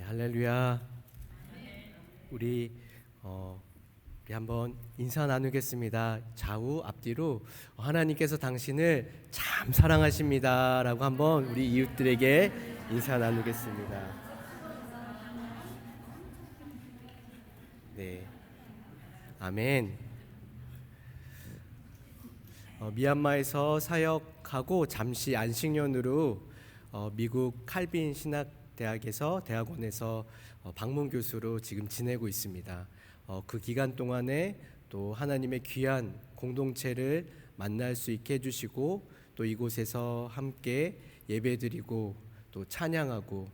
할렐루야. 우리 한번 인사 나누겠습니다. 좌우 앞뒤로 하나님께서 당신을 참 사랑하십니다라고 한번 우리 이웃들에게 인사 나누겠습니다. 네, 아멘. 미얀마에서 사역하고 잠시 안식년으로 미국 칼빈 신학대학에서 대학원에서 방문 교수로 지금 지내고 있습니다. 그 기간 동안에 또 하나님의 귀한 공동체를 만날 수 있게 해주시고 또 이곳에서 함께 예배드리고 또 찬양하고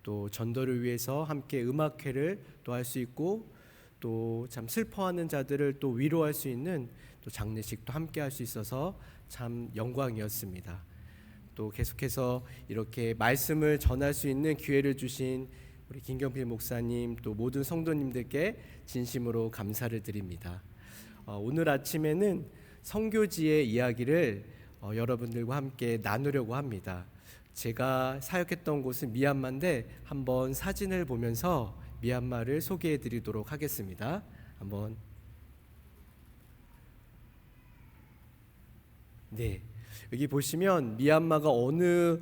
또 전도를 위해서 함께 음악회를 또 할 수 있고 또 참 슬퍼하는 자들을 또 위로할 수 있는 또 장례식도 함께 할 수 있어서 참 영광이었습니다. 또 계속해서 이렇게 말씀을 전할 수 있는 기회를 주신 우리 김경필 목사님 또 모든 성도님들께 진심으로 감사를 드립니다. 오늘 아침에는 선교지의 이야기를 여러분들과 함께 나누려고 합니다. 제가 사역했던 곳은 미얀마인데 한번 사진을 보면서 미얀마를 소개해 드리도록 하겠습니다. 한번 네, 여기 보시면 미얀마가 어느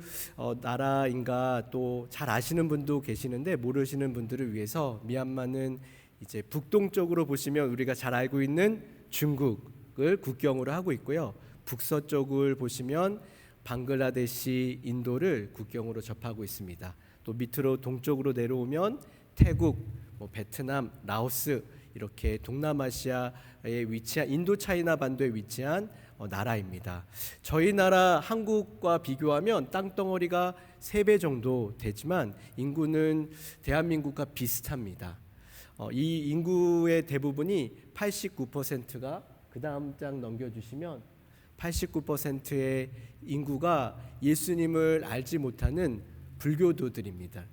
나라인가 또 잘 아시는 분도 계시는데 모르시는 분들을 위해서 미얀마는 이제 북동쪽으로 보시면 우리가 잘 알고 있는 중국을 국경으로 하고 있고요. 북서쪽을 보시면 방글라데시, 인도를 국경으로 접하고 있습니다. 또 밑으로 동쪽으로 내려오면 태국, 베트남, 라오스 이렇게 동남아시아에 위치한 인도차이나 반도에 위치한 나라입니다. 저희 나라 한국과 비교하면 땅덩어리가 3배 정도 되지만 인구는 대한민국과 비슷합니다. 이 인구의 대부분이 89%가 그 다음 장 넘겨주시면 89%의 인구가 예수님을 알지 못하는 불교도들입니다.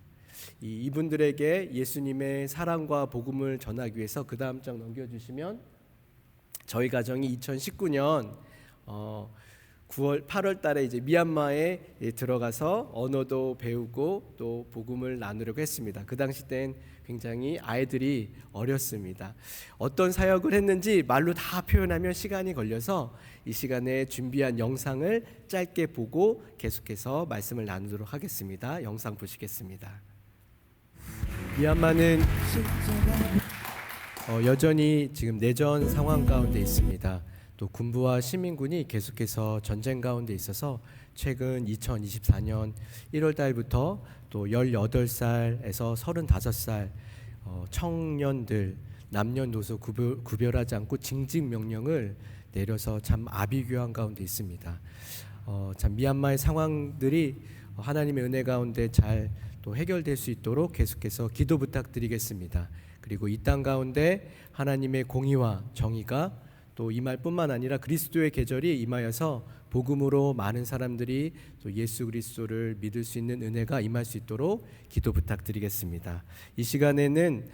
이분들에게 예수님의 사랑과 복음을 전하기 위해서 그 다음 장 넘겨주시면 저희 가정이 2019년 8월 달에 이제 미얀마에 들어가서 언어도 배우고 또 복음을 나누려고 했습니다. 그 당시 땐 굉장히 아이들이 어렸습니다. 어떤 사역을 했는지 말로 다 표현하면 시간이 걸려서 이 시간에 준비한 영상을 짧게 보고 계속해서 말씀을 나누도록 하겠습니다. 영상 보시겠습니다. 미얀마는 여전히 지금 내전 상황 가운데 있습니다. 또 군부와 시민군이 계속해서 전쟁 가운데 있어서 최근 2024년 1월 달부터 또 18살에서 35살 청년들 남녀노소 구별하지 않고 징집 명령을 내려서 참 아비규환 가운데 있습니다. 참 미얀마의 상황들이 하나님의 은혜 가운데 잘 또 해결될 수 있도록 계속해서 기도 부탁드리겠습니다. 그리고 이 땅 가운데 하나님의 공의와 정의가 또 임할 뿐만 아니라 그리스도의 계절이 임하여서 복음으로 많은 사람들이 또 예수 그리스도를 믿을 수 있는 은혜가 임할 수 있도록 기도 부탁드리겠습니다. 이 시간에는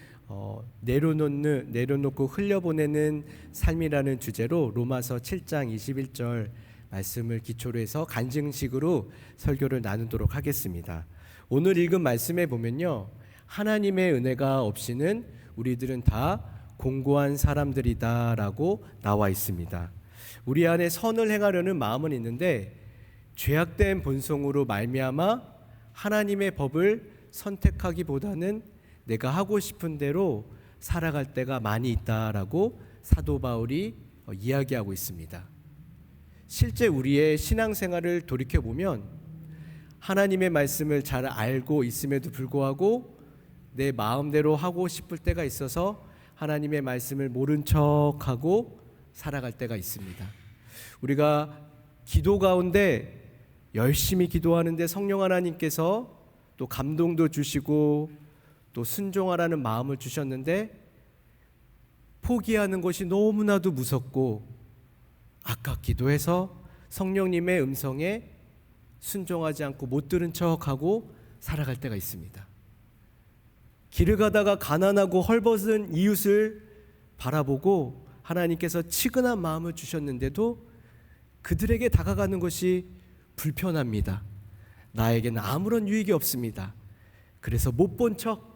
내려놓고 흘려보내는 삶이라는 주제로 로마서 7장 21절 말씀을 기초로 해서 간증식으로 설교를 나누도록 하겠습니다. 오늘 읽은 말씀에 보면요, 하나님의 은혜가 없이는 우리들은 다 공고한 사람들이다라고 나와 있습니다. 우리 안에 선을 행하려는 마음은 있는데 죄악된 본성으로 말미암아 하나님의 법을 선택하기보다는 내가 하고 싶은 대로 살아갈 때가 많이 있다라고 사도 바울이 이야기하고 있습니다. 실제 우리의 신앙생활을 돌이켜보면 하나님의 말씀을 잘 알고 있음에도 불구하고 내 마음대로 하고 싶을 때가 있어서 하나님의 말씀을 모른 척하고 살아갈 때가 있습니다. 우리가 기도 가운데 열심히 기도하는데 성령 하나님께서 또 감동도 주시고 또 순종하라는 마음을 주셨는데 포기하는 것이 너무나도 무섭고 아깝기도 해서 성령님의 음성에 순종하지 않고 못 들은 척하고 살아갈 때가 있습니다. 길을 가다가 가난하고 헐벗은 이웃을 바라보고 하나님께서 치근한 마음을 주셨는데도 그들에게 다가가는 것이 불편합니다. 나에게는 아무런 유익이 없습니다. 그래서 못 본 척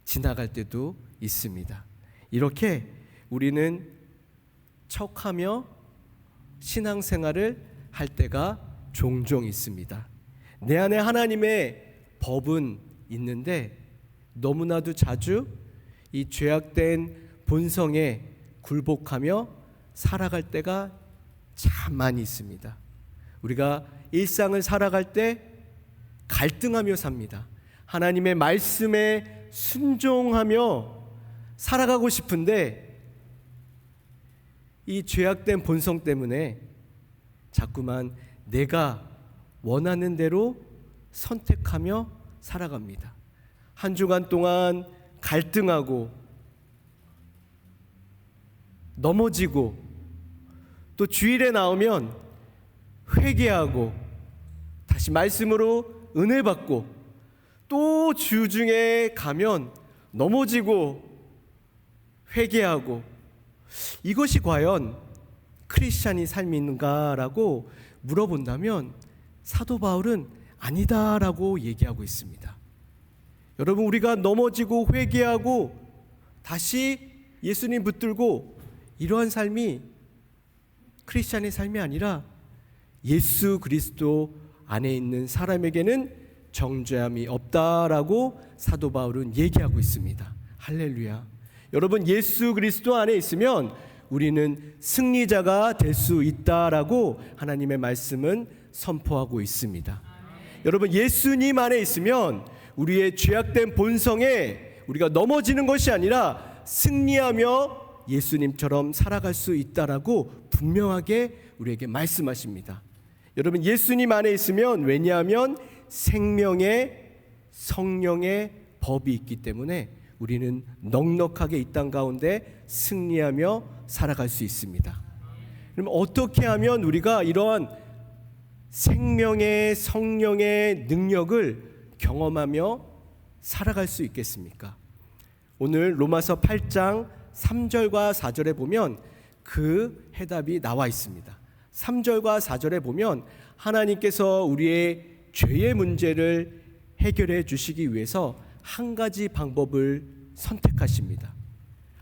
지나갈 때도 있습니다. 이렇게 우리는 척하며 신앙생활을 할 때가 종종 있습니다. 내 안에 하나님의 법은 있는데 너무나도 자주 이 죄악된 본성에 굴복하며 살아갈 때가 참 많이 있습니다. 우리가 일상을 살아갈 때 갈등하며 삽니다. 하나님의 말씀에 순종하며 살아가고 싶은데 이 죄악된 본성 때문에 자꾸만 내가 원하는 대로 선택하며 살아갑니다. 한 주간 동안 갈등하고 넘어지고 또 주일에 나오면 회개하고 다시 말씀으로 은혜 받고 또 주중에 가면 넘어지고 회개하고 이것이 과연 크리스찬이 삶인가라고 물어본다면 사도 바울은 아니다라고 얘기하고 있습니다. 여러분, 우리가 넘어지고 회개하고 다시 예수님 붙들고 이러한 삶이 크리스찬의 삶이 아니라 예수 그리스도 안에 있는 사람에게는 정죄함이 없다라고 사도 바울은 얘기하고 있습니다. 할렐루야. 여러분, 예수 그리스도 안에 있으면 우리는 승리자가 될 수 있다라고 하나님의 말씀은 선포하고 있습니다. 여러분, 예수님 안에 있으면 우리의 죄악된 본성에 우리가 넘어지는 것이 아니라 승리하며 예수님처럼 살아갈 수 있다라고 분명하게 우리에게 말씀하십니다. 여러분, 예수님 안에 있으면 왜냐하면 생명의 성령의 법이 있기 때문에 우리는 넉넉하게 이 땅 가운데 승리하며 살아갈 수 있습니다. 그럼 어떻게 하면 우리가 이러한 생명의 성령의 능력을 경험하며 살아갈 수 있겠습니까? 오늘 로마서 8장 3절과 4절에 보면 그 해답이 나와 있습니다. 3절과 4절에 보면 하나님께서 우리의 죄의 문제를 해결해 주시기 위해서 한 가지 방법을 선택하십니다.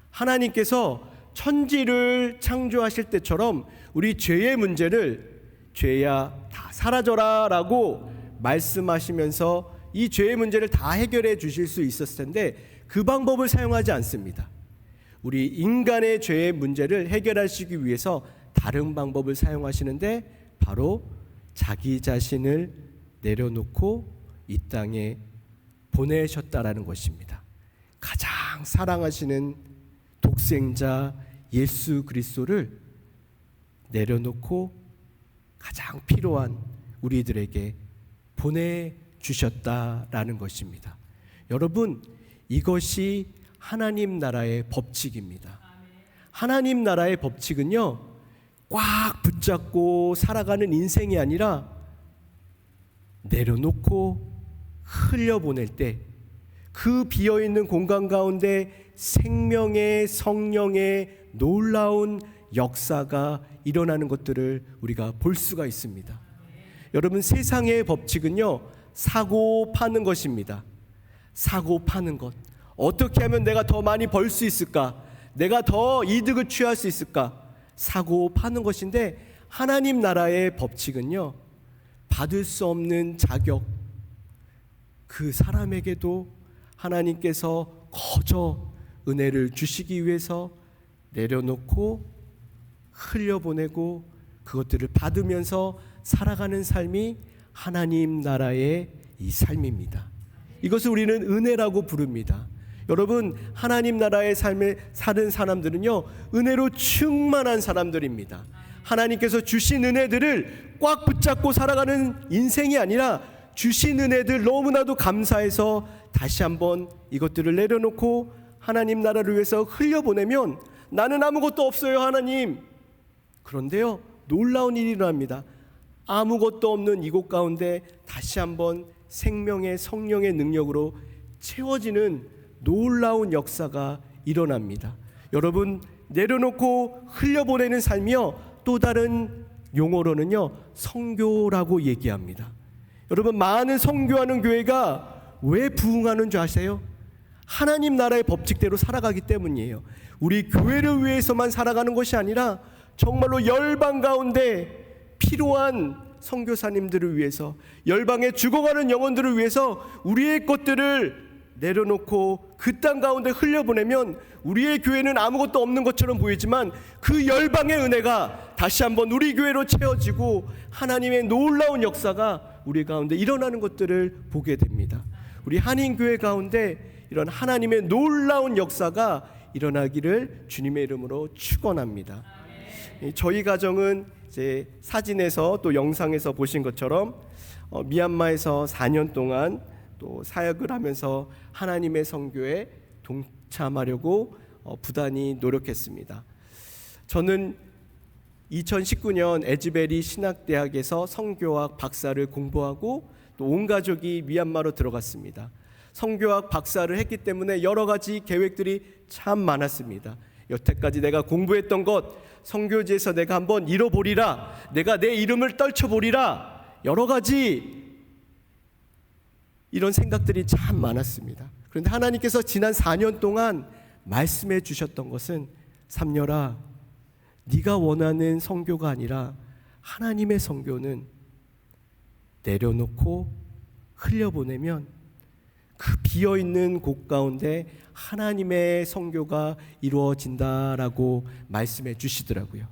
하나님께서 천지를 창조하실 때처럼 우리 죄의 문제를 죄야 다 사라져라 라고 말씀하시면서 이 죄의 문제를 다 해결해 주실 수 있었을 텐데 그 방법을 사용하지 않습니다. 우리 인간의 죄의 문제를 해결하시기 위해서 다른 방법을 사용하시는데 바로 자기 자신을 내려놓고 이 땅에 보내셨다라는 것입니다. 가장 사랑하시는 독생자 예수 그리스도를 내려놓고 가장 필요한 우리들에게 보내주셨다라는 것입니다. 여러분, 이것이 하나님 나라의 법칙입니다. 하나님 나라의 법칙은요, 꽉 붙잡고 살아가는 인생이 아니라 내려놓고 흘려보낼 때 그 비어있는 공간 가운데 생명의 성령의 놀라운 역사가 일어나는 것들을 우리가 볼 수가 있습니다. 여러분, 세상의 법칙은요, 사고 파는 것입니다. 사고 파는 것. 어떻게 하면 내가 더 많이 벌 수 있을까? 내가 더 이득을 취할 수 있을까? 사고 파는 것인데 하나님 나라의 법칙은요, 받을 수 없는 자격, 그 사람에게도 하나님께서 거저 은혜를 주시기 위해서 내려놓고 흘려보내고 그것들을 받으면서 살아가는 삶이 하나님 나라의 이 삶입니다. 이것을 우리는 은혜라고 부릅니다. 여러분, 하나님 나라의 삶을 사는 사람들은요, 은혜로 충만한 사람들입니다. 하나님께서 주신 은혜들을 꽉 붙잡고 살아가는 인생이 아니라 주신 은혜들 너무나도 감사해서 다시 한번 이것들을 내려놓고 하나님 나라를 위해서 흘려보내면 나는 아무것도 없어요, 하나님. 그런데요, 놀라운 일이 일어납니다. 아무것도 없는 이곳 가운데 다시 한번 생명의 성령의 능력으로 채워지는 놀라운 역사가 일어납니다. 여러분, 내려놓고 흘려보내는 삶이요, 또 다른 용어로는요, 선교라고 얘기합니다. 여러분, 많은 선교하는 교회가 왜 부흥하는 줄 아세요? 하나님 나라의 법칙대로 살아가기 때문이에요. 우리 교회를 위해서만 살아가는 것이 아니라 정말로 열방 가운데 필요한 선교사님들을 위해서, 열방에 죽어가는 영혼들을 위해서 우리의 것들을 내려놓고 그 땅 가운데 흘려보내면 우리의 교회는 아무것도 없는 것처럼 보이지만 그 열방의 은혜가 다시 한번 우리 교회로 채워지고 하나님의 놀라운 역사가 우리 가운데 일어나는 것들을 보게 됩니다. 우리 한인교회 가운데 이런 하나님의 놀라운 역사가 일어나기를 주님의 이름으로 축원합니다. 저희 가정은 이제 사진에서 또 영상에서 보신 것처럼 미얀마에서 4년 동안 또 사역을 하면서 하나님의 선교에 동참하려고 부단히 노력했습니다. 저는 2019년 에즈베리 신학대학에서 선교학 박사를 공부하고 또 온 가족이 미얀마로 들어갔습니다. 선교학 박사를 했기 때문에 여러 가지 계획들이 참 많았습니다. 여태까지 내가 공부했던 것, 선교지에서 내가 한번 잃어보리라, 내가 내 이름을 떨쳐보리라, 여러 가지 이런 생각들이 참 많았습니다. 그런데 하나님께서 지난 4년 동안 말씀해 주셨던 것은, 삼녀라, 네가 원하는 선교가 아니라 하나님의 선교는 내려놓고 흘려보내면 그 비어있는 곳 가운데 하나님의 선교가 이루어진다라고 말씀해 주시더라고요.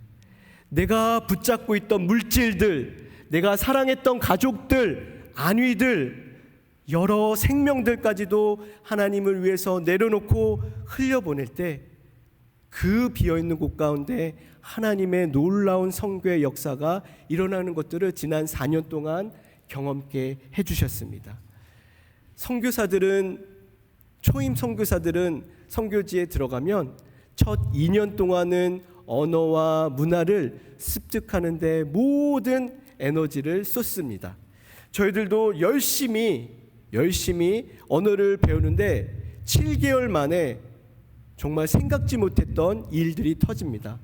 내가 붙잡고 있던 물질들, 내가 사랑했던 가족들, 안위들, 여러 생명들까지도 하나님을 위해서 내려놓고 흘려보낼 때 그 비어있는 곳 가운데 하나님의 놀라운 선교의 역사가 일어나는 것들을 지난 4년 동안 경험케 해주셨습니다. 선교사들은, 초임 선교사들은 선교지에 들어가면 첫 2년 동안은 언어와 문화를 습득하는 데 모든 에너지를 쏟습니다. 저희들도 열심히 언어를 배우는데 7개월 만에 정말 생각지 못했던 일들이 터집니다.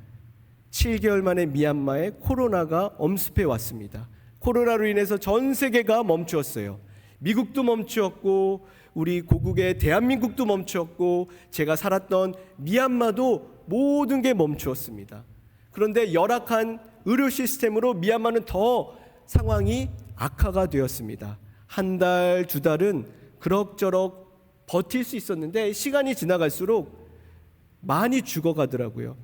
7개월 만에 미얀마에 코로나가 엄습해 왔습니다. 코로나로 인해서 전 세계가 멈추었어요. 미국도 멈추었고 우리 고국의 대한민국도 멈추었고 제가 살았던 미얀마도 모든 게 멈추었습니다. 그런데 열악한 의료 시스템으로 미얀마는 더 상황이 악화가 되었습니다. 한 달, 두 달은 그럭저럭 버틸 수 있었는데 시간이 지나갈수록 많이 죽어가더라고요.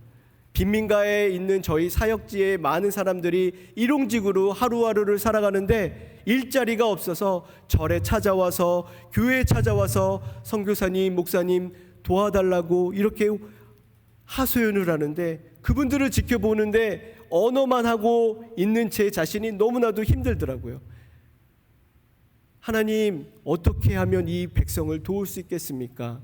빈민가에 있는 저희 사역지에 많은 사람들이 일용직으로 하루하루를 살아가는데 일자리가 없어서 절에 찾아와서, 교회에 찾아와서 선교사님, 목사님 도와달라고 이렇게 하소연을 하는데 그분들을 지켜보는데 언어만 하고 있는 제 자신이 너무나도 힘들더라고요. 하나님, 어떻게 하면 이 백성을 도울 수 있겠습니까?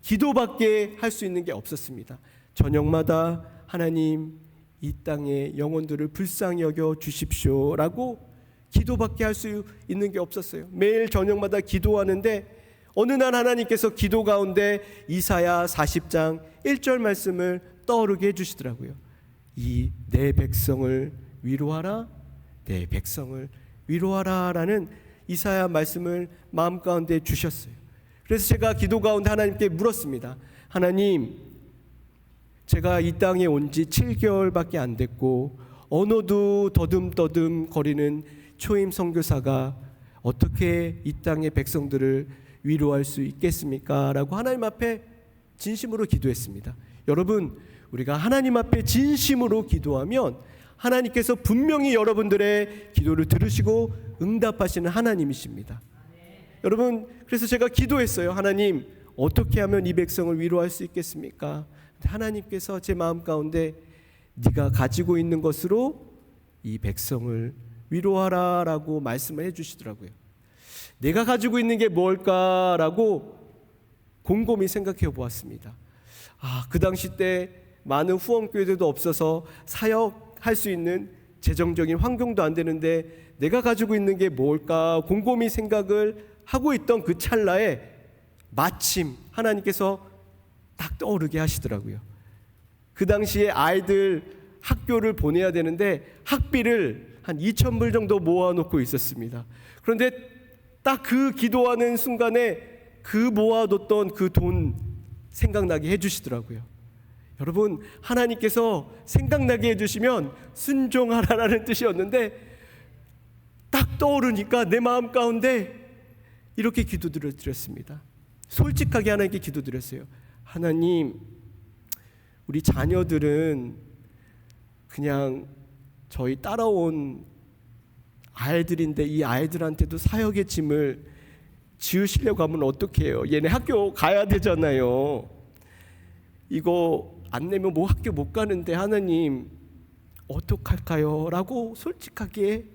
기도밖에 할 수 있는 게 없었습니다. 저녁마다 하나님, 이 땅의 영혼들을 불쌍히 여겨 주십시오라고 기도밖에 할 수 있는 게 없었어요. 매일 저녁마다 기도하는데 어느 날 하나님께서 기도 가운데 이사야 40장 1절 말씀을 떠오르게 해주시더라고요. 이 내 백성을 위로하라, 내 백성을 위로하라 라는 이사야 말씀을 마음 가운데 주셨어요. 그래서 제가 기도 가운데 하나님께 물었습니다. 하나님, 제가 이 땅에 온 지 7개월밖에 안 됐고 언어도 더듬더듬 거리는 초임 선교사가 어떻게 이 땅의 백성들을 위로할 수 있겠습니까? 라고 하나님 앞에 진심으로 기도했습니다. 여러분, 우리가 하나님 앞에 진심으로 기도하면 하나님께서 분명히 여러분들의 기도를 들으시고 응답하시는 하나님이십니다. 여러분, 그래서 제가 기도했어요. 하나님, 어떻게 하면 이 백성을 위로할 수 있겠습니까? 하나님께서 제 마음 가운데 네가 가지고 있는 것으로 이 백성을 위로하라라고 말씀을 해주시더라고요. 내가 가지고 있는 게 뭘까라고 곰곰이 생각해 보았습니다. 그 당시 때 많은 후원교회들도 없어서 사역할 수 있는 재정적인 환경도 안 되는데 내가 가지고 있는 게 뭘까 곰곰이 생각을 하고 있던 그 찰나에 마침 하나님께서 딱 떠오르게 하시더라고요. 그 당시에 아이들 학교를 보내야 되는데 학비를 한 2,000불 정도 모아놓고 있었습니다. 그런데 딱 그 기도하는 순간에 그 모아뒀던 그 돈 생각나게 해주시더라고요. 여러분, 하나님께서 생각나게 해주시면 순종하라라는 뜻이었는데 딱 떠오르니까 내 마음 가운데 이렇게 기도드렸습니다. 솔직하게 하나님께 기도드렸어요. 하나님, 우리 자녀들은 그냥 저희 따라온 아이들인데 이 아이들한테도 사역의 짐을 지으시려고 하면 어떻게 해요? 얘네 학교 가야 되잖아요. 이거 안 내면 뭐 학교 못 가는데 하나님 어떡할까요? 라고 솔직하게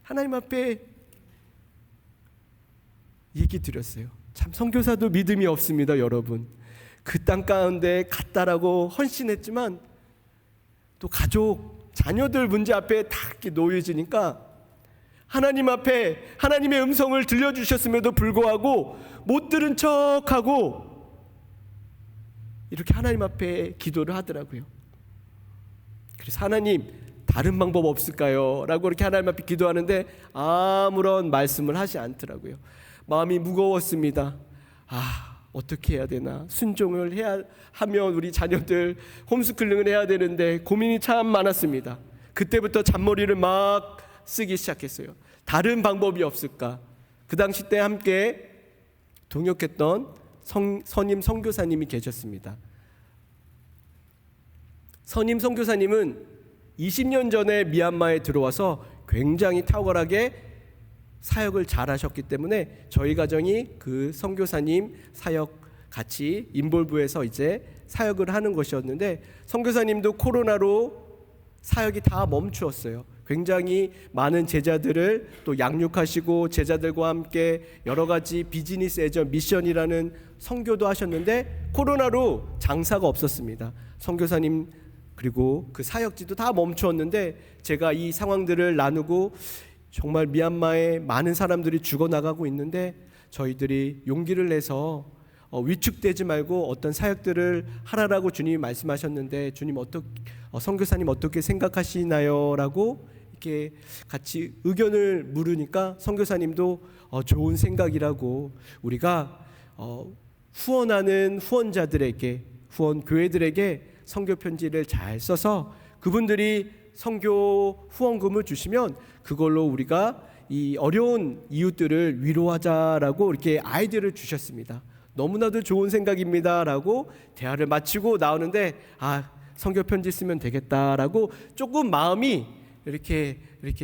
하나님 앞에 얘기 드렸어요. 참 선교사도 믿음이 없습니다, 여러분. 그 땅 가운데 갔다라고 헌신했지만 또 가족, 자녀들 문제 앞에 다 이렇게 놓여지니까 하나님 앞에 하나님의 음성을 들려주셨음에도 불구하고 못 들은 척하고 이렇게 하나님 앞에 기도를 하더라고요. 그래서 하나님, 다른 방법 없을까요? 라고 이렇게 하나님 앞에 기도하는데 아무런 말씀을 하지 않더라고요. 마음이 무거웠습니다. 어떻게 해야 되나? 순종을 해야 하면 우리 자녀들 홈스쿨링을 해야 되는데 고민이 참 많았습니다. 그때부터 잔머리를 막 쓰기 시작했어요. 다른 방법이 없을까? 그 당시 때 함께 동역했던 선임 선교사님이 계셨습니다. 선임 선교사님은 20년 전에 미얀마에 들어와서 굉장히 탁월하게 사역을 잘하셨기 때문에 저희 가정이 그 선교사님 사역 같이 인볼브해서 이제 사역을 하는 것이었는데, 선교사님도 코로나로 사역이 다 멈추었어요. 굉장히 많은 제자들을 또 양육하시고 제자들과 함께 여러 가지 비즈니스 애전 미션이라는 선교도 하셨는데 코로나로 장사가 없었습니다. 선교사님 그리고 그 사역지도 다 멈추었는데, 제가 이 상황들을 나누고 정말 미얀마에 많은 사람들이 죽어나가고 있는데 저희들이 용기를 내서 위축되지 말고 어떤 사역들을 하라라고 주님이 말씀하셨는데, 주님 선교사님 어떻게 생각하시나요? 라고 이렇게 같이 의견을 물으니까 선교사님도 좋은 생각이라고, 우리가 후원하는 후원자들에게, 후원 교회들에게 선교 편지를 잘 써서 그분들이 선교 후원금을 주시면 그걸로 우리가 이 어려운 이웃들을 위로하자라고 이렇게 아이디어를 주셨습니다. 너무나도 좋은 생각입니다 라고 대화를 마치고 나오는데, 선교 편지 쓰면 되겠다라고 조금 마음이 이렇게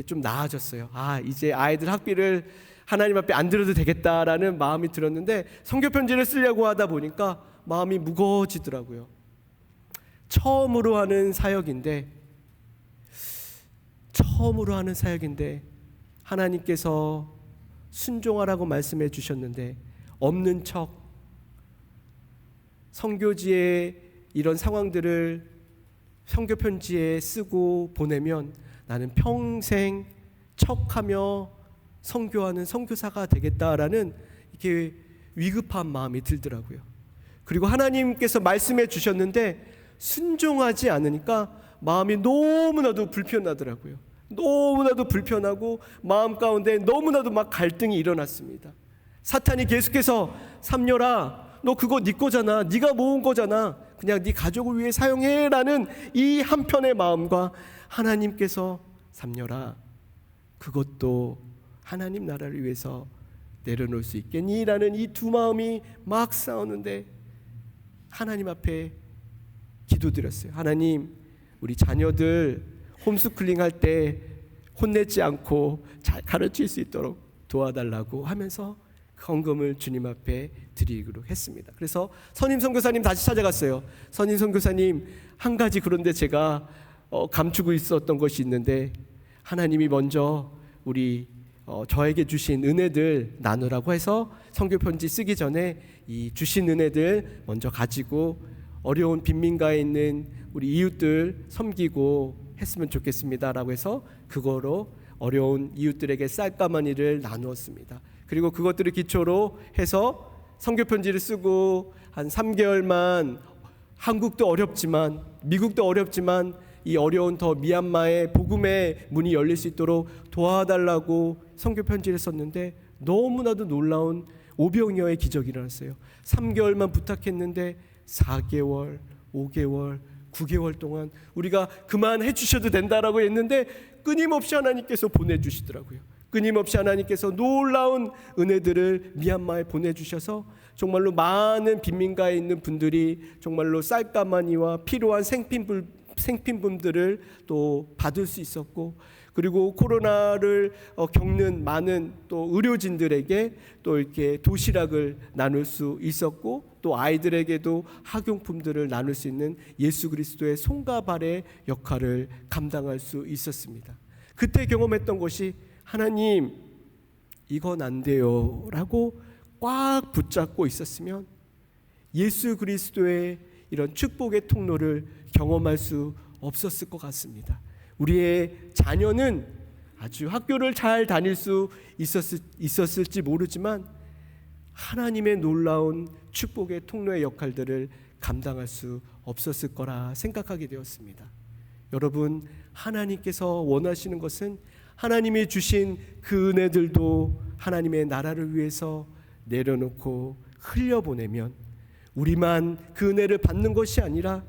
좀 나아졌어요. 이제 아이들 학비를 하나님 앞에 안 드려도 되겠다라는 마음이 들었는데, 선교 편지를 쓰려고 하다 보니까 마음이 무거워지더라고요. 처음으로 하는 사역인데 하나님께서 순종하라고 말씀해 주셨는데 없는 척 선교지에 이런 상황들을 선교 편지에 쓰고 보내면 나는 평생 척하며 선교하는 선교사가 되겠다라는 이렇게 위급한 마음이 들더라고요. 그리고 하나님께서 말씀해 주셨는데 순종하지 않으니까 마음이 너무나도 불편하더라고요. 너무나도 불편하고 마음 가운데 너무나도 막 갈등이 일어났습니다. 사탄이 계속해서 삼녀라, 너 그거 네 거잖아, 네가 모은 거잖아, 그냥 네 가족을 위해 사용해라는 이 한편의 마음과 하나님께서 삼녀라, 그것도 하나님 나라를 위해서 내려놓을 수 있겠니? 라는 이 두 마음이 막 싸우는데 하나님 앞에 기도드렸어요. 하나님, 우리 자녀들 홈스쿨링 할 때 혼내지 않고 잘 가르칠 수 있도록 도와달라고 하면서 헌금을 주님 앞에 드리기로 했습니다. 그래서 선임 선교사님 다시 찾아갔어요. 선임 선교사님, 한 가지 그런데 제가 감추고 있었던 것이 있는데 하나님이 먼저 우리 저에게 주신 은혜들 나누라고 해서 선교 편지 쓰기 전에 이 주신 은혜들 먼저 가지고 어려운 빈민가에 있는 우리 이웃들 섬기고 했으면 좋겠습니다라고 해서 그거로 어려운 이웃들에게 쌀가마니를 나누었습니다. 그리고 그것들을 기초로 해서 선교 편지를 쓰고 한 3개월만, 한국도 어렵지만 미국도 어렵지만 이 어려운 더 미얀마의 복음의 문이 열릴 수 있도록 도와달라고 선교 편지를 썼는데 너무나도 놀라운 오병이어의 기적이 일어났어요. 3개월만 부탁했는데 4개월, 5개월, 9개월 동안 우리가 그만해 주셔도 된다라고 했는데 끊임없이 하나님께서 보내주시더라고요. 끊임없이 하나님께서 놀라운 은혜들을 미얀마에 보내주셔서 정말로 많은 빈민가에 있는 분들이 정말로 쌀가마니와 필요한 생필품들을 또 받을 수 있었고, 그리고 코로나를 겪는 많은 또 의료진들에게 또 이렇게 도시락을 나눌 수 있었고, 또 아이들에게도 학용품들을 나눌 수 있는 예수 그리스도의 손과 발의 역할을 감당할 수 있었습니다. 그때 경험했던 것이 하나님 이건 안 돼요 라고 꽉 붙잡고 있었으면 예수 그리스도의 이런 축복의 통로를 경험할 수 없었을 것 같습니다. 우리의 자녀는 아주 학교를 잘 다닐 수 있었을지 모르지만 하나님의 놀라운 축복의 통로의 역할들을 감당할 수 없었을 거라 생각하게 되었습니다. 여러분, 하나님께서 원하시는 것은 하나님이 주신 그 은혜들도 하나님의 나라를 위해서 내려놓고 흘려보내면 우리만 그 은혜를 받는 것이 아니라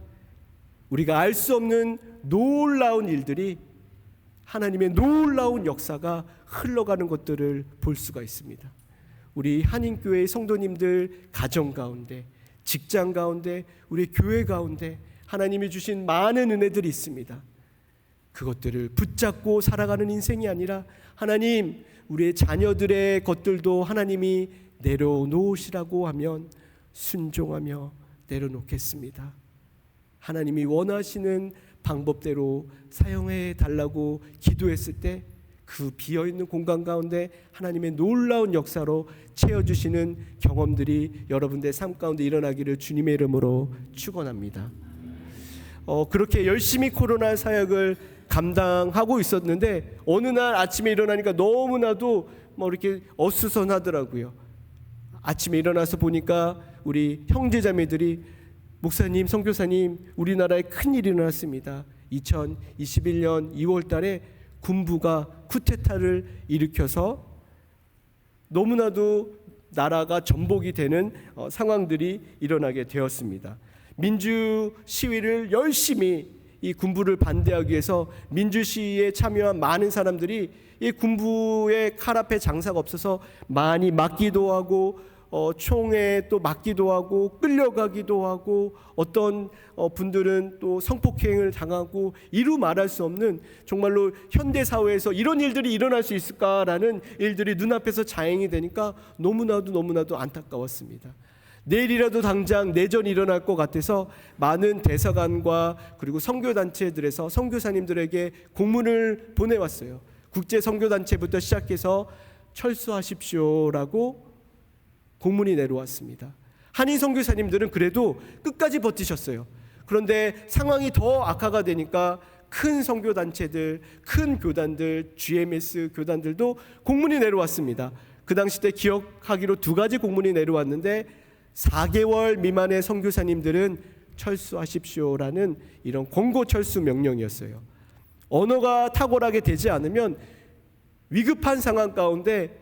우리가 알 수 없는 놀라운 일들이, 하나님의 놀라운 역사가 흘러가는 것들을 볼 수가 있습니다. 우리 한인교회의 성도님들 가정 가운데, 직장 가운데, 우리 교회 가운데 하나님이 주신 많은 은혜들이 있습니다. 그것들을 붙잡고 살아가는 인생이 아니라 하나님, 우리의 자녀들의 것들도 하나님이 내려놓으시라고 하면 순종하며 내려놓겠습니다. 하나님이 원하시는 방법대로 사용해 달라고 기도했을 때 그 비어있는 공간 가운데 하나님의 놀라운 역사로 채워주시는 경험들이 여러분들의 삶 가운데 일어나기를 주님의 이름으로 축원합니다. 그렇게 열심히 코로나 사역을 감당하고 있었는데 어느 날 아침에 일어나니까 너무나도 이렇게 어수선하더라고요. 아침에 일어나서 보니까 우리 형제자매들이 목사님, 선교사님, 우리나라에 큰일이 일어났습니다. 2021년 2월 달에 군부가 쿠데타를 일으켜서 너무나도 나라가 전복이 되는 상황들이 일어나게 되었습니다. 민주 시위를 열심히 이 군부를 반대하기 위해서 민주 시위에 참여한 많은 사람들이 이 군부의 칼 앞에 장사가 없어서 많이 맞기도 하고 총에 또 맞기도 하고 끌려가기도 하고 어떤 분들은 또 성폭행을 당하고 이루 말할 수 없는 정말로 현대 사회에서 이런 일들이 일어날 수 있을까라는 일들이 눈앞에서 자행이 되니까 너무나도 안타까웠습니다. 내일이라도 당장 내전이 일어날 것 같아서 많은 대사관과 그리고 선교단체들에서 선교사님들에게 공문을 보내왔어요. 국제선교단체부터 시작해서 철수하십시오라고 공문이 내려왔습니다. 한인 선교사님들은 그래도 끝까지 버티셨어요. 그런데 상황이 더 악화가 되니까 큰 선교단체들, 큰 교단들, GMS 교단들도 공문이 내려왔습니다. 그 당시 때 기억하기로 2가지 공문이 내려왔는데 4개월 미만의 선교사님들은 철수하십시오라는 이런 권고 철수 명령이었어요. 언어가 탁월하게 되지 않으면 위급한 상황 가운데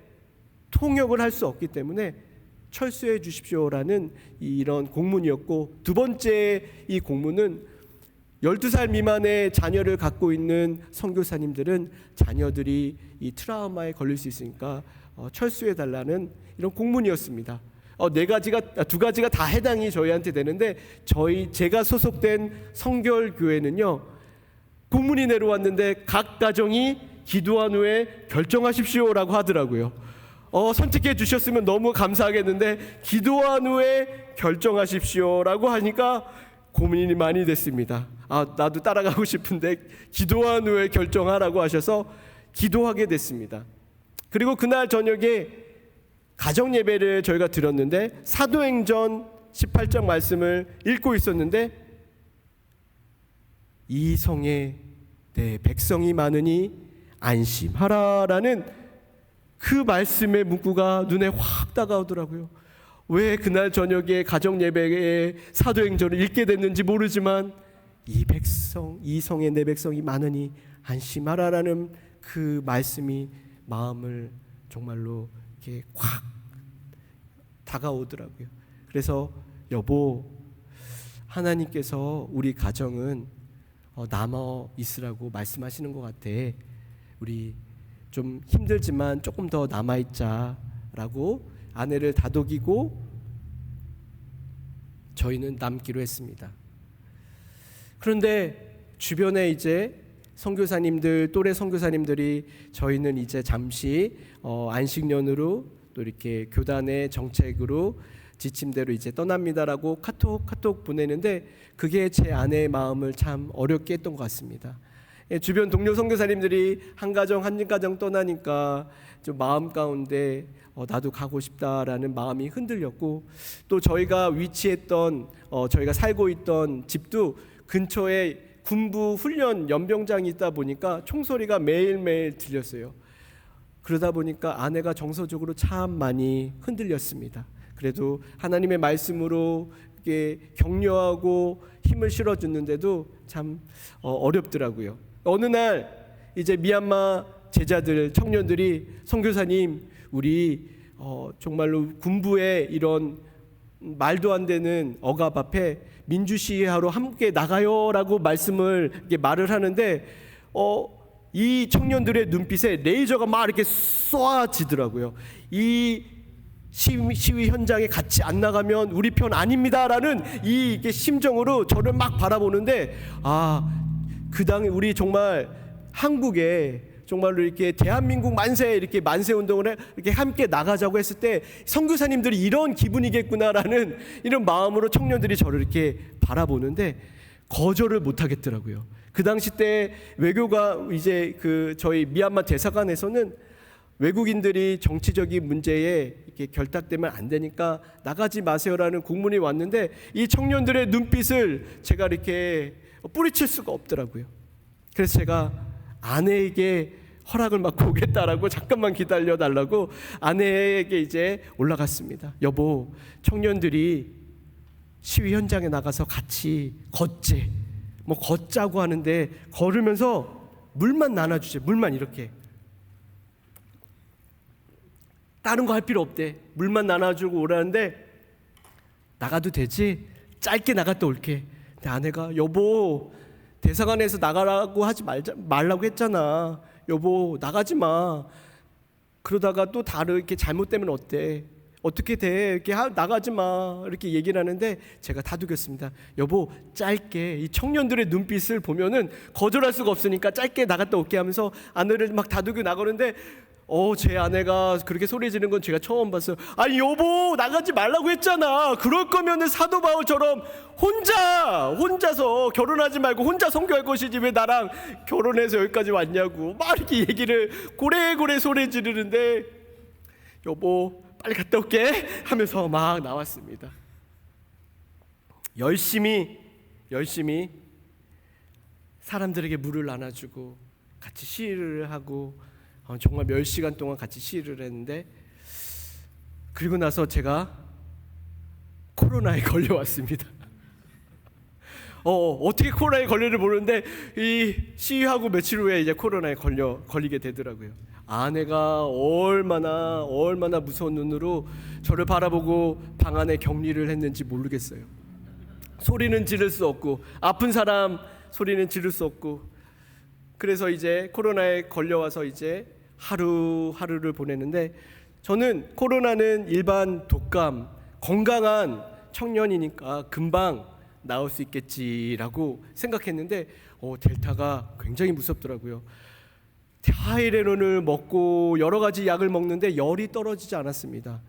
통역을 할 수 없기 때문에 철수해 주십시오라는 이런 공문이었고, 2번째 이 공문은 12살 미만의 자녀를 갖고 있는 선교사님들은 자녀들이 이 트라우마에 걸릴 수 있으니까 철수해 달라는 이런 공문이었습니다. 2가지가 다 해당이 저희한테 되는데 제가 소속된 성결교회는요, 공문이 내려왔는데 각 가정이 기도한 후에 결정하십시오라고 하더라고요. 선택해 주셨으면 너무 감사하겠는데 기도한 후에 결정하십시오라고 하니까 고민이 많이 됐습니다. 나도 따라가고 싶은데 기도한 후에 결정하라고 하셔서 기도하게 됐습니다. 그리고 그날 저녁에 가정 예배를 저희가 드렸는데 사도행전 18장 말씀을 읽고 있었는데 이 성에 내 백성이 많으니 안심하라라는 그 말씀의 문구가 눈에 확 다가오더라고요. 왜 그날 저녁에 가정 예배에 사도행전을 읽게 됐는지 모르지만 이 성에 내 백성이 많으니 안심하라라는 그 말씀이 마음을 정말로 이렇게 확 다가오더라고요. 그래서 여보, 하나님께서 우리 가정은 남아 있으라고 말씀하시는 것 같아. 우리 좀 힘들지만 조금 더 남아 있자라고 아내를 다독이고 저희는 남기로 했습니다. 그런데 주변에 이제 선교사님들, 또래 선교사님들이 저희는 이제 잠시 안식년으로 또 이렇게 교단의 정책으로 지침대로 이제 떠납니다라고 카톡 보내는데 그게 제 아내의 마음을 참 어렵게 했던 것 같습니다. 주변 동료 선교사님들이 한 가정 떠나니까 좀 마음 가운데 나도 가고 싶다라는 마음이 흔들렸고, 또 저희가 위치했던 저희가 살고 있던 집도 근처에 군부 훈련 연병장이 있다 보니까 총소리가 매일매일 들렸어요. 그러다 보니까 아내가 정서적으로 참 많이 흔들렸습니다. 그래도 하나님의 말씀으로 이렇게 격려하고 힘을 실어줬는데도 참 어렵더라고요. 어느 날 이제 미얀마 제자들, 청년들이 선교사님, 우리 정말로 군부의 이런 말도 안 되는 억압 앞에 민주시위하러 함께 나가요라고 말을 하는데 이 청년들의 눈빛에 레이저가 막 이렇게 쏘아지더라고요. 이 시위 현장에 같이 안 나가면 우리 편 아닙니다라는 이게 심정으로 저를 막 바라보는데, 그 당에 우리 정말 한국에 정말로 이렇게 대한민국 만세, 이렇게 만세 운동을 이렇게 함께 나가자고 했을 때 선교사님들이 이런 기분이겠구나라는 이런 마음으로 청년들이 저를 이렇게 바라보는데 거절을 못 하겠더라고요. 그 당시 때 외교가 이제 저희 미얀마 대사관에서는 외국인들이 정치적인 문제에 이렇게 결탁되면 안 되니까 나가지 마세요라는 공문이 왔는데 이 청년들의 눈빛을 제가 이렇게 뿌리칠 수가 없더라고요. 그래서 제가 아내에게 허락을 받고 오겠다라고 잠깐만 기다려 달라고 아내에게 이제 올라갔습니다. 여보, 청년들이 시위 현장에 나가서 같이 걷자고 하는데 걸으면서 물만 나눠주세요. 물만 이렇게. 다른 거 할 필요 없대. 물만 나눠주고 오라는데 나가도 되지? 짧게 나갔다 올게. 근데 아내가 여보, 대사관에서 나가라고 하지 말라고 했잖아. 여보, 나가지 마. 그러다가 또 이렇게 잘못되면 어때? 어떻게 돼? 이렇게 나가지 마. 이렇게 얘기를 하는데 제가 다독였습니다. 여보, 짧게. 이 청년들의 눈빛을 보면은 거절할 수가 없으니까 짧게 나갔다 올게 하면서 아내를 막 다독여 나가는데 제 아내가 그렇게 소리 지르는 건 제가 처음 봤어요. 아니 여보, 나가지 말라고 했잖아. 그럴 거면은 사도 바울처럼 혼자서 결혼하지 말고 혼자 선교할 것이지 왜 나랑 결혼해서 여기까지 왔냐고 막 이렇게 얘기를 고래고래 소리 지르는데 여보 빨리 갔다 올게 하면서 막 나왔습니다. 열심히 사람들에게 물을 나눠주고 같이 시위를 하고 정말 몇 시간 동안 같이 시위를 했는데, 그리고 나서 제가 코로나에 걸려왔습니다. 어떻게 코로나에 걸리를 모르는데 이 시위하고 며칠 후에 이제 코로나에 걸리게 되더라고요. 아내가 얼마나 무서운 눈으로 저를 바라보고 방 안에 격리를 했는지 모르겠어요. 소리는 지를 수 없고 아픈 사람 소리는 지를 수 없고, 그래서 이제 코로나에 걸려와서 이제 하루하루를 보내는데, 저는 코로나는 일반 독감, 건강한 청년이니까 금방 나을 수 있겠지라고 생각했는데 델타가 굉장히 무섭더라고요. 타이레놀을 먹고 여러 가지 약을 먹는데 열이 떨어지지 않았습니다.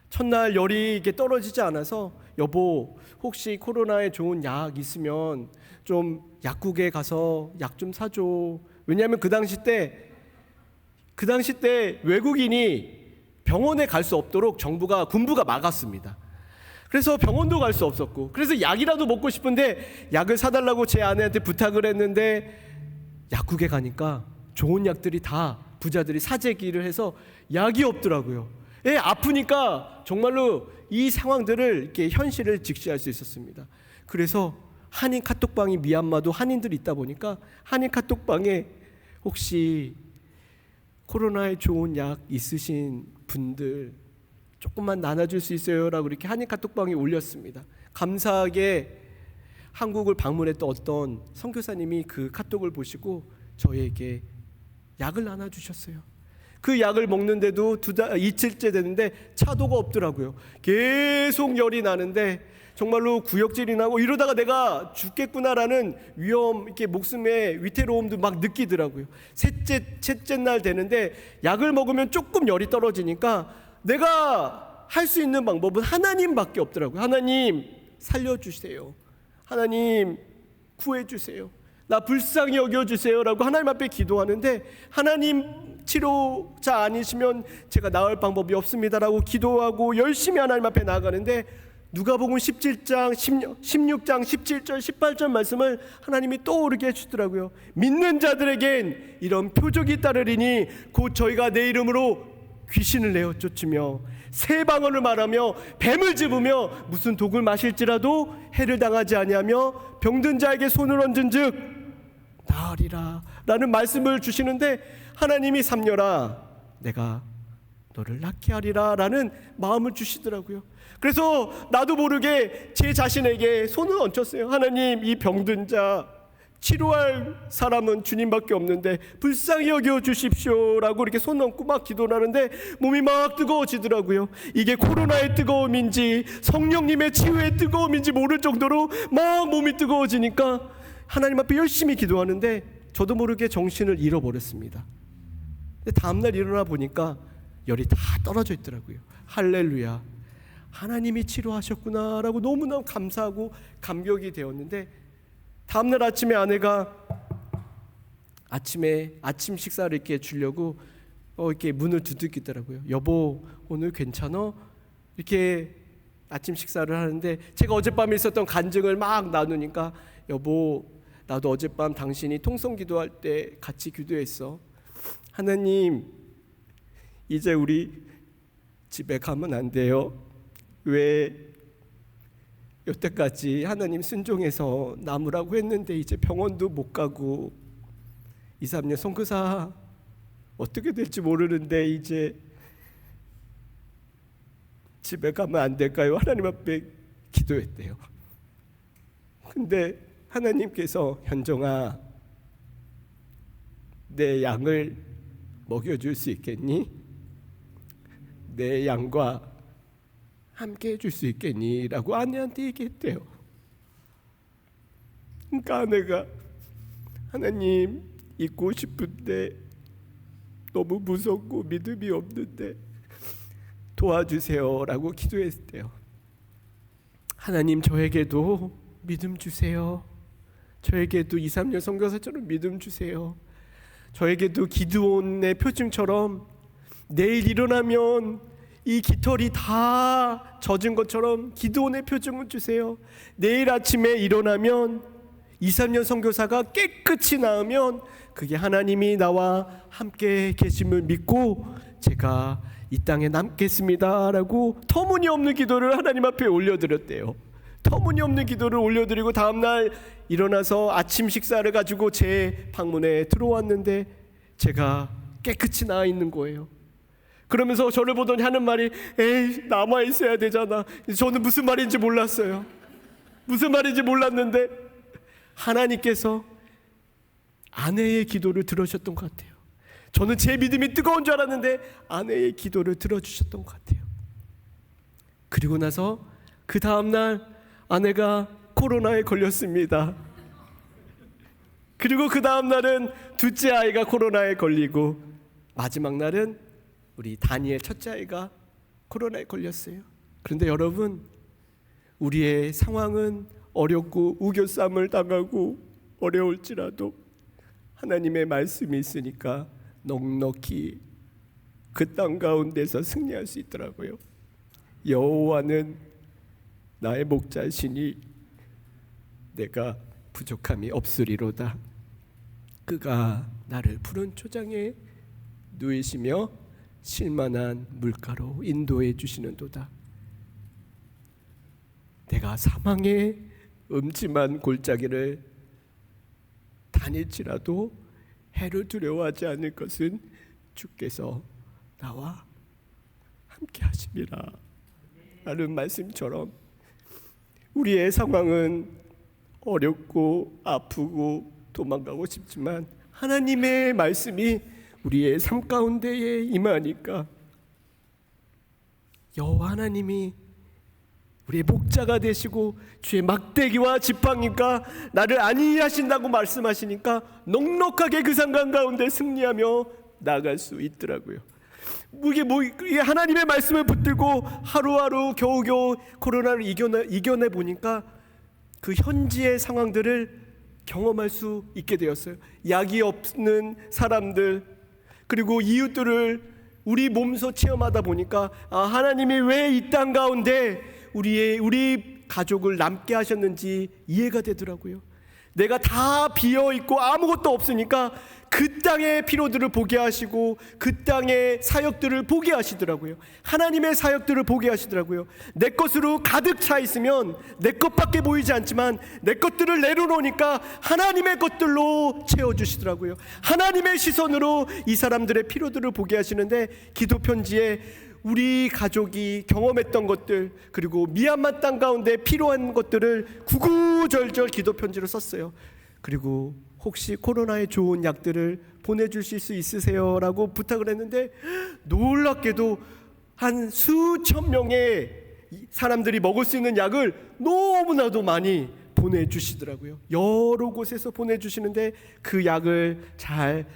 첫날 열이 이렇게 떨어지지 않아서 여보, 혹시 코로나에 좋은 약 있으면 좀 약국에 가서 약 좀 사줘. 왜냐하면 그 당시 때 외국인이 병원에 갈 수 없도록 군부가 막았습니다. 그래서 병원도 갈 수 없었고, 그래서 약이라도 먹고 싶은데 약을 사달라고 제 아내한테 부탁을 했는데 약국에 가니까 좋은 약들이 다 부자들이 사재기를 해서 약이 없더라고요. 아프니까 정말로 이 상황들을 이렇게 현실을 직시할 수 있었습니다. 그래서 한인 카톡방이 미얀마도 한인들이 있다 보니까 한인 카톡방에 혹시 코로나에 좋은 약 있으신 분들 조금만 나눠줄 수 있어요? 라고 이렇게 한인 카톡방에 올렸습니다. 감사하게 한국을 방문했던 어떤 선교사님이 그 카톡을 보시고 저에게 약을 나눠주셨어요. 그 약을 먹는데도 이틀째 되는데 차도가 없더라고요. 계속 열이 나는데 정말로 구역질이 나고 이러다가 내가 죽겠구나라는 위험, 이렇게 목숨의 위태로움도 막 느끼더라고요. 셋째 날 되는데 약을 먹으면 조금 열이 떨어지니까 내가 할 수 있는 방법은 하나님밖에 없더라고요. 하나님 살려주세요. 하나님 구해주세요. 나 불쌍히 여겨주세요 라고 하나님 앞에 기도하는데, 하나님 치료자 아니시면 제가 나을 방법이 없습니다라고 기도하고 열심히 하나님 앞에 나아가는데, 누가복음 17장 16장 17절 18절 말씀을 하나님이 떠오르게 해주더라고요. 믿는 자들에겐 이런 표적이 따르리니 곧 저희가 내 이름으로 귀신을 내어 쫓으며 새 방언을 말하며 뱀을 집으며 무슨 독을 마실지라도 해를 당하지 아니하며 병든 자에게 손을 얹은즉 나으리라 라는 말씀을 주시는데, 하나님이 삼녀라 내가 너를 낫게 하리라 라는 마음을 주시더라고요. 그래서 나도 모르게 제 자신에게 손을 얹혔어요. 하나님, 이 병든 자 치료할 사람은 주님밖에 없는데 불쌍히 여겨 주십시오 라고 이렇게 손 얹고 막 기도를 하는데 몸이 막 뜨거워지더라고요. 이게 코로나의 뜨거움인지 성령님의 치유의 뜨거움인지 모를 정도로 막 몸이 뜨거워지니까 하나님 앞에 열심히 기도하는데 저도 모르게 정신을 잃어버렸습니다. 근데 다음날 일어나 보니까 열이 다 떨어져 있더라고요. 할렐루야, 하나님이 치료하셨구나 라고 너무나 감사하고 감격이 되었는데, 다음날 아침에 아내가 아침 식사를 이렇게 주려고 이렇게 문을 두들기더라고요. 여보, 오늘 괜찮아? 이렇게 아침 식사를 하는데 제가 어젯밤에 있었던 간증을 막 나누니까, 여보, 나도 어젯밤 당신이 통성 기도할 때 같이 기도했어. 하나님, 이제 우리 집에 가면 안 돼요. 왜 여태까지 하나님 순종해서 남으라고 했는데 이제 병원도 못 가고 2, 3년 선교사 어떻게 될지 모르는데 이제 집에 가면 안 될까요? 하나님 앞에 기도했대요. 근데 하나님께서, 현정아, 내 양을 먹여줄 수 있겠니? 내 양과 함께 해줄 수 있겠니? 라고 아내한테 얘기했대요. 그러니까 아내가, 하나님, 있고 싶은데 너무 무섭고 믿음이 없는데 도와주세요 라고 기도했대요. 하나님, 저에게도 믿음 주세요. 저에게도 2, 3년 선교사처럼 믿음 주세요. 저에게도 기드온의 표징처럼 내일 일어나면 이 깃털이 다 젖은 것처럼 기드온의 표징을 주세요. 내일 아침에 일어나면 2, 3년 선교사가 깨끗이 나으면 그게 하나님이 나와 함께 계심을 믿고 제가 이 땅에 남겠습니다 라고 터무니없는 기도를 하나님 앞에 올려드렸대요. 터무니없는 기도를 올려드리고 다음날 일어나서 아침 식사를 가지고 제 방문에 들어왔는데 제가 깨끗이 나아 있는 거예요. 그러면서 저를 보더니 하는 말이, 에이, 남아 있어야 되잖아. 저는 무슨 말인지 몰랐어요. 무슨 말인지 몰랐는데 하나님께서 아내의 기도를 들으셨던 것 같아요. 저는 제 믿음이 뜨거운 줄 알았는데 아내의 기도를 들어주셨던 것 같아요. 그리고 나서 그 다음날 아내가 코로나에 걸렸습니다. 그리고 그 다음날은 둘째 아이가 코로나에 걸리고 마지막 날은 우리 다니엘 첫째 아이가 코로나에 걸렸어요. 그런데 여러분, 우리의 상황은 어렵고 우겨쌈을 당하고 어려울지라도 하나님의 말씀이 있으니까 넉넉히 그 땅 가운데서 승리할 수 있더라고요. 여호와는 나의 목자시니 내가 부족함이 없으리로다. 그가 나를 푸른 초장에 누이시며 쉴만한 물가로 인도해 주시는도다. 내가 사망의 음침한 골짜기를 다닐지라도 해를 두려워하지 않을 것은 주께서 나와 함께 하심이라 라는 말씀처럼 우리의 상황은 어렵고 아프고 도망가고 싶지만 하나님의 말씀이 우리의 삶 가운데에 임하니까 여호와 하나님이 우리의 목자가 되시고 주의 막대기와 지팡이가 나를 안위하신다고 말씀하시니까 넉넉하게 그 상황 가운데 승리하며 나아갈 수 있더라고요. 이게 하나님의 말씀을 붙들고 하루하루 겨우겨우 코로나를 이겨내 보니까 그 현지의 상황들을 경험할 수 있게 되었어요. 약이 없는 사람들 그리고 이웃들을 우리 몸소 체험하다 보니까 하나님이 왜 이 땅 가운데 우리 가족을 남게 하셨는지 이해가 되더라고요. 내가 다 비어있고 아무것도 없으니까 그 땅의 피로들을 보게 하시고 그 땅의 사역들을 보게 하시더라고요. 하나님의 사역들을 보게 하시더라고요. 내 것으로 가득 차 있으면 내 것밖에 보이지 않지만 내 것들을 내려놓으니까 하나님의 것들로 채워주시더라고요. 하나님의 시선으로 이 사람들의 피로들을 보게 하시는데 기도 편지에 우리 가족이 경험했던 것들 그리고 미얀마 땅 가운데 필요한 것들을 구구절절 기도 편지로 썼어요. 그리고 혹시 코로나에 좋은 약들을 보내주실 수 있으세요? 라고 부탁을 했는데 놀랍게도 한 수천 명의 사람들이 먹을 수 있는 약을 너무나도 많이 보내주시더라고요. 여러 곳에서 보내주시는데 그 약을 잘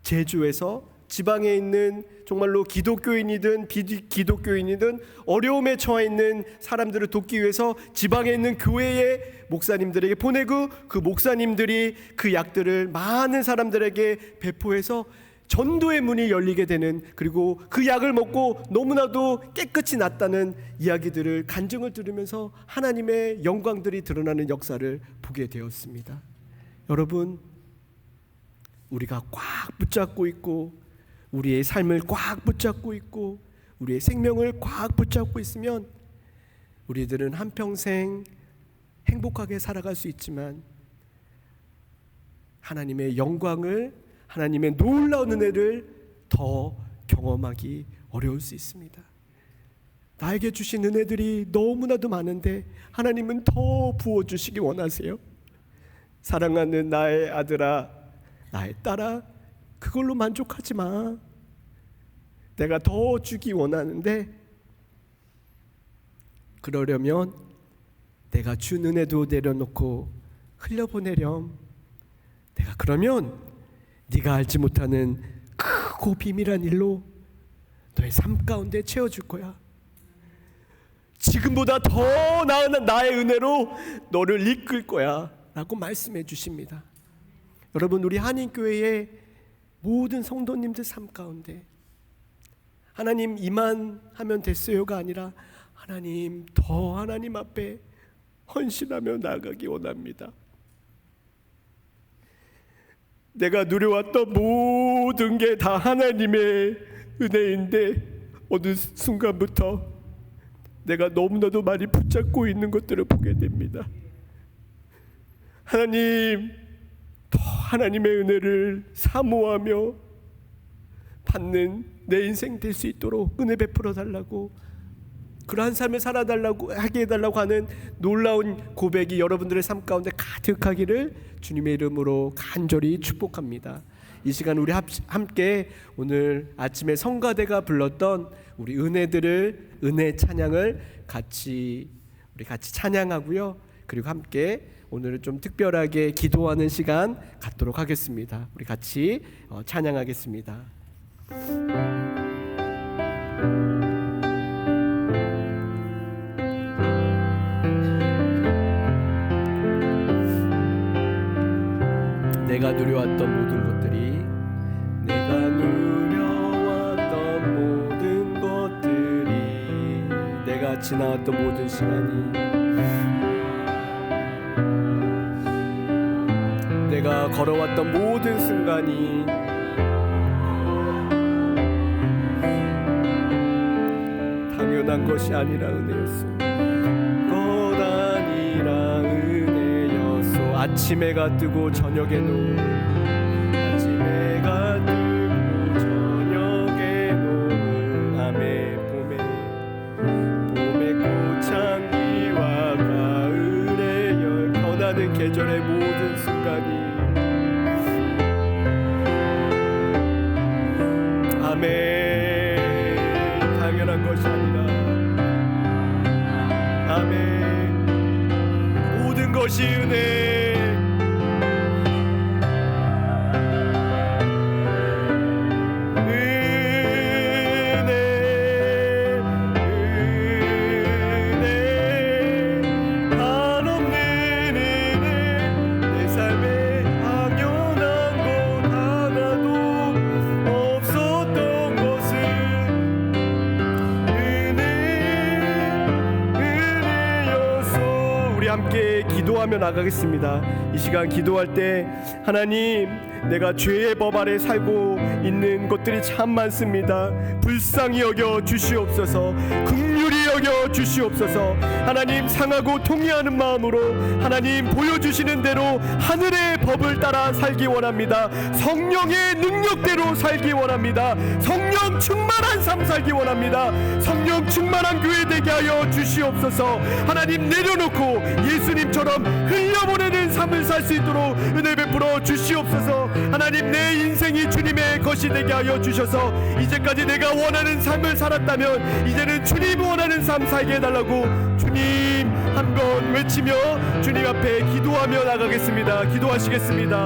제조해서 지방에 있는 정말로 기독교인이든 비기독교인이든 어려움에 처해 있는 사람들을 돕기 위해서 지방에 있는 교회의 목사님들에게 보내고 그 목사님들이 그 약들을 많은 사람들에게 배포해서 전도의 문이 열리게 되는 그리고 그 약을 먹고 너무나도 깨끗이 낫다는 이야기들을 간증을 들으면서 하나님의 영광들이 드러나는 역사를 보게 되었습니다. 여러분 우리가 꽉 붙잡고 있고 우리의 삶을 꽉 붙잡고 있고 우리의 생명을 꽉 붙잡고 있으면 우리들은 한평생 행복하게 살아갈 수 있지만 하나님의 영광을 하나님의 놀라운 은혜를 더 경험하기 어려울 수 있습니다. 나에게 주신 은혜들이 너무나도 많은데 하나님은 더 부어주시기 원하세요. 사랑하는 나의 아들아 나의 딸아 그걸로 만족하지 마. 내가 더 주기 원하는데 그러려면 내가 준 은혜도 내려놓고 흘려보내렴. 내가 그러면 네가 알지 못하는 크고 비밀한 일로 너의 삶 가운데 채워줄 거야. 지금보다 더 나은 나의 은혜로 너를 이끌 거야 라고 말씀해 주십니다. 여러분 우리 한인교회의 모든 성도님들 삶 가운데 하나님 이만 하면 됐어요가 아니라 하나님 더 하나님 앞에 헌신하며 나아가기 원합니다. 내가 누려왔던 모든 게 다 하나님의 은혜인데 어느 순간부터 내가 너무나도 많이 붙잡고 있는 것들을 보게 됩니다. 하나님 더 하나님의 은혜를 사모하며 받는 내 인생 될 수 있도록 은혜 베풀어 달라고 그러한 삶을 살아달라고 하게 해달라고 하는 놀라운 고백이 여러분들의 삶 가운데 가득하기를 주님의 이름으로 간절히 축복합니다. 이 시간 우리 함께 오늘 아침에 성가대가 불렀던 우리 은혜 찬양을 우리 같이 찬양하고요. 그리고 함께 오늘은 좀 특별하게 기도하는 시간 갖도록 하겠습니다. 우리 같이 찬양하겠습니다. 내가 누려왔던 모든 것들이 내가 누려왔던 모든 것들이 내가 지나왔던 모든 시간이 내가 걸어왔던 모든 순간이 당연한 것이 아니라 은혜였소. 것 아니라 은혜였소. 아침 해가 뜨고 저녁에도 아침 해가 뜨고 저녁에도 아멘 봄에 아멘. 모든 것이 은혜. 함께 기도하며 나가겠습니다. 이 시간 기도할 때 하나님, 내가 죄의 법 아래 살고 있는 것들이 참 많습니다. 불쌍히 여겨 주시옵소서. 긍휼히 여겨 주시옵소서. 하나님, 상하고 통회하는 마음으로 하나님 보여주시는 대로 하늘의 법을 따라 살기 원합니다. 성령의 능력대로 살기 원합니다. 성령 충만한 삶 살기 원합니다. 성령 충만한 교회 되게 하여 주시옵소서. 하나님, 내려놓고 예수님처럼 흘려보내는 삶을 살 수 있도록 은혜 베풀어 주시옵소서. 하나님, 내 인생이 주님의 것이 되게 하여 주셔서 이제까지 내가 원하는 삶을 살았다면 이제는 주님 원하는 삶 살게 해달라고 주님 한번 외치며 주님 앞에 기도하며 나가겠습니다. 기도하시겠습니다.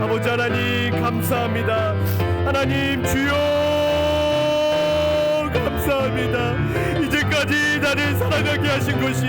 아버지 하나님, 감사합니다. 하나님, 주여 감사합니다. 이제까지 나를 살아가게 하신 것이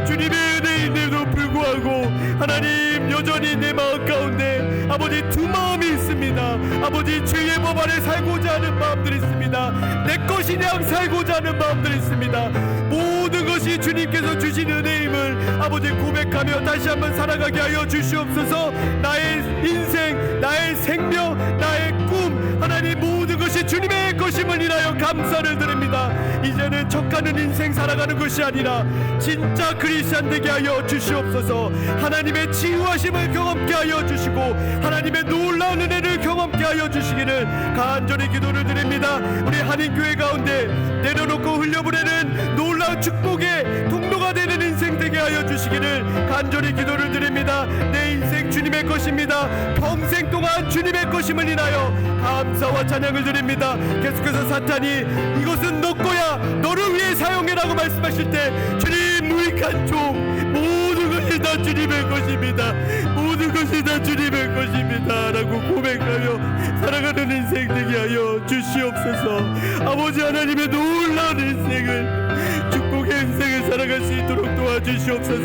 주님의 은혜인데도 불구하고 하나님, 여전히 내 마음 가운데 아버지 두 마음이 있습니다. 아버지, 죄의 법 아래 살고자 하는 마음들이 있습니다. 내 것이 그냥 살고자 하는 마음들이 있습니다. 모든 것이 주님께서 주신 은혜임을 아버지 고백하며 다시 한번 살아가게 하여 주시옵소서. 나의 인생, 나의 생명, 나의 꿈, 하나님 모든 것이 주님의 것임을 인하여 감사를 드립니다. 이제는 척가는 인생 살아가는 것이 아니라 진짜 크리스찬 되게 하여 주시옵소서. 하나님의 치유하심을 경험케 하여 주시고 하나님의 놀라운 은혜를 경험케 하여 주시기를 간절히 기도를 드립니다. 우리 한인교회 가운데 내려놓고 흘려보내는 놀라운 축복의 통로가 되는 인생 되게 하여 주시기를 간절히 기도를 드립니다. 내 인생 주님의 것입니다. 평생 동안 주님의 것임을 인하여 감사와 찬양을 드립니다. 계속해서 사탄이 이것은 너 거야, 너를 위해 사용해라고 말씀하실 때 주님, 무익한 종, 모든 것이 다 주님의 것입니다. 모든 것이 다 주님의 것입니다 라고 고백하며 살아가는 인생 되게 하여 주시옵소서. 아버지 하나님의 놀라운 인생을, 축복의 인생을 살아갈 수 있도록 도와주시옵소서.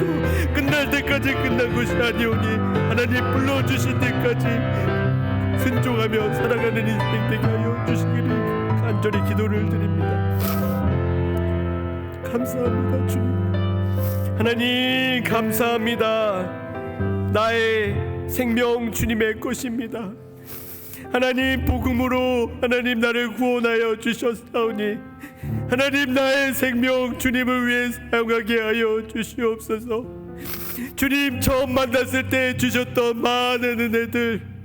끝날 때까지 끝난 것이 아니오니 하나님 불러주실 때까지 순종하며 살아가는 인생 되게 하여 주시기를 간절히 기도를 드립니다. 감사합니다. 주님 하나님, 감사합니다. 나의 생명 주님의 것입니다. 하나님, 복음으로 하나님 나를 구원하여 주셨사오니 하나님, 나의 생명 주님을 위해 사용하게 하여 주시옵소서. 주님, 처음 만났을 때 주셨던 많은 은혜들,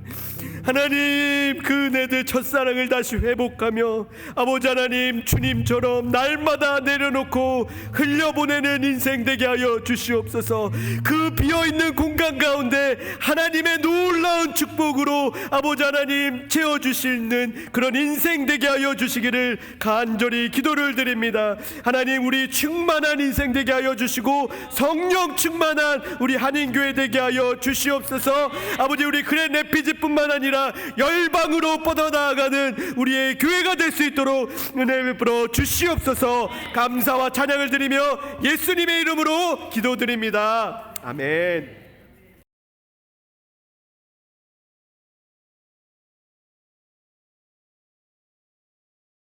하나님 그 은혜들, 첫사랑을 다시 회복하며 아버지 하나님, 주님처럼 날마다 내려놓고 흘려보내는 인생 되게 하여 주시옵소서. 그 비어있는 공간 가운데 하나님의 놀라운 축복으로 아버지 하나님 채워주시는 그런 인생 되게 하여 주시기를 간절히 기도를 드립니다. 하나님, 우리 충만한 인생 되게 하여 주시고 성령 충만한 우리 한인교회 되게 하여 주시옵소서. 아버지, 우리 그랜 레피지뿐만 아니라 열방으로 뻗어나가는 우리의 교회가 될 수 있도록 은혜 베풀어 주시옵소서. 감사와 찬양을 드리며 예수님의 이름으로 기도드립니다. 아멘.